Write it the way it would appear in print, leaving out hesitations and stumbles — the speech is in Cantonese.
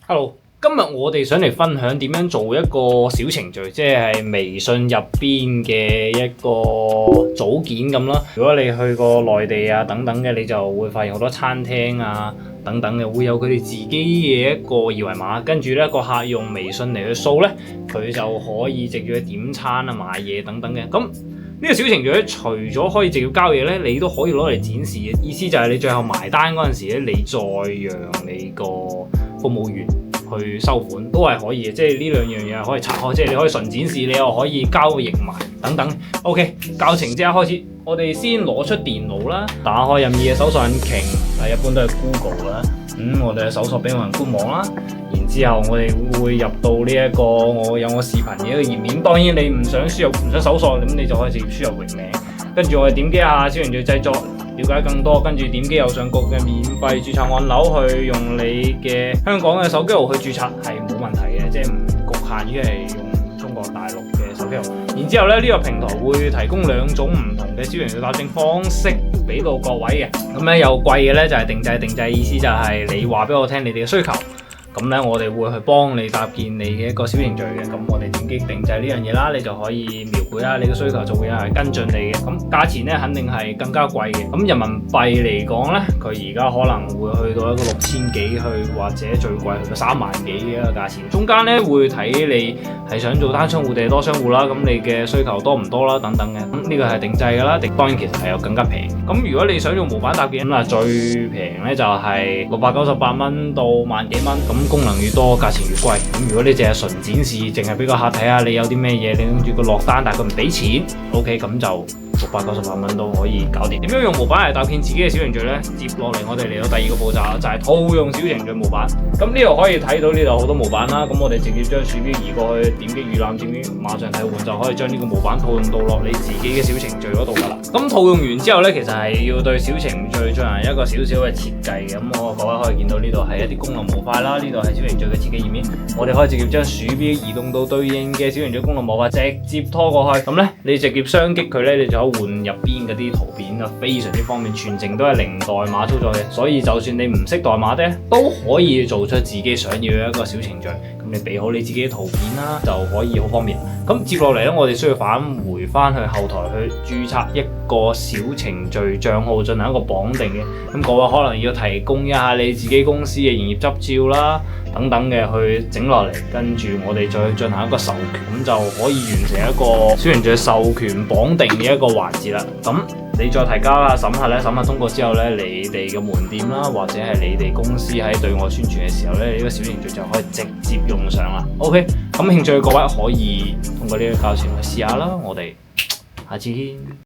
Hello，今日我哋想嚟分享點樣做一個小程序，即係微信入邊嘅一個組件咁啦。如果你去過內地啊等等嘅，你就會發現好多餐廳啊等等嘅會有佢哋自己嘅一個二維碼，跟住呢個客用微信嚟去掃呢，佢就可以直接去點餐啊、買嘢等等嘅。咁呢個小程序咧，除咗可以直接交嘢咧，你都可以攞嚟展示嘅。意思就係你最後埋單嗰陣時咧，你再讓你個服務員去收款都係可以嘅。即係呢兩樣嘢可以拆開，即係你可以純展示，你又可以交個譯埋等等。OK， 教程即刻開始。我哋先攞出電腦啦，打開任意嘅搜索引擎，一般都係 Google 啦。我哋搜索俾我人官網啦。然之後我哋會入到呢一個我有我視頻嘅一個頁面。當然你唔想輸入唔想搜索，咁你就可以直接輸入域名。跟住我哋點擊下小程序製作，了解更多。跟住點擊右上角嘅免費註冊按鈕，去用你嘅香港嘅手機號去註冊係冇問題嘅，即係唔局限於係用中國大陸嘅手機號。然之後咧，呢個平台會提供兩種唔同嘅小程序搭建方式俾到各位嘅。咁咧有貴嘅咧就係定製，定製意思就係你話俾我聽你哋嘅需求。咁咧，我哋會去幫你搭建你嘅一個小程序嘅。咁我哋點擊定製呢樣嘢啦，你就可以描繪啦你嘅需求，就會有人跟進你嘅。咁價錢咧肯定係更加貴嘅。咁人民幣嚟講咧，佢而家可能會去到一個6000幾去，或者最貴去到3萬幾嘅一個價錢。中間咧會睇你係想做單商戶定係多商戶啦，咁你嘅需求多唔多啦等等嘅。咁呢個係定製㗎啦，當然其實係有更加平。咁如果你想用模板搭建，咁啊最平咧就係698蚊到萬幾蚊咁。功能越多，價錢越貴。咁如果你淨係純展示，淨係俾個客睇下你有啲咩嘢，你跟住佢落單，但係佢唔俾錢，OK， 咁就698蚊都可以搞掂。點樣用模板嚟搭建自己嘅小程序呢？接落嚟我哋嚟到第二個步驟，就係套用小程序模板。咁呢度可以睇到呢度好多模板啦。咁我哋直接將鼠標移過去，點擊預覽，點擊馬上替換，就可以將呢個模板套用到落你自己嘅小程序嗰度噶啦。咁套用完之後呢，其實係要對小程序進行一個少少嘅設計嘅。咁各位可以見到呢度係一啲功能模塊啦，呢度係小程序嘅設計頁面。我哋可以直接將鼠標移動到對應嘅小程序功能模塊，直接拖過去。咁呢，你直接雙擊佢呢，你就可以換入邊嗰啲圖片啊，非常之方便，全程都係零代碼操作嘅。所以就算你唔識代碼呢，都可以做出自己想要嘅一個小程序。咁你備好你自己嘅圖片啦，就可以好方便。咁接落嚟呢，我哋需要返回翻去後台去註冊一個小程序帳號，進行一個綁定嘅。咁各位可能要提供一下你自己公司嘅營業執照啦，等等嘅去整落嚟，跟住我哋再去進行一個授權，咁就可以完成一個小程序授權綁定嘅一個環節啦。咁你再提交下審核咧，審核通過之後咧，你哋嘅門店啦，或者係你哋公司喺對外宣傳嘅時候咧，呢個小程序就可以直接用上啦。OK， 咁興趣嘅各位可以通過呢個教程去試下啦。我哋下次見。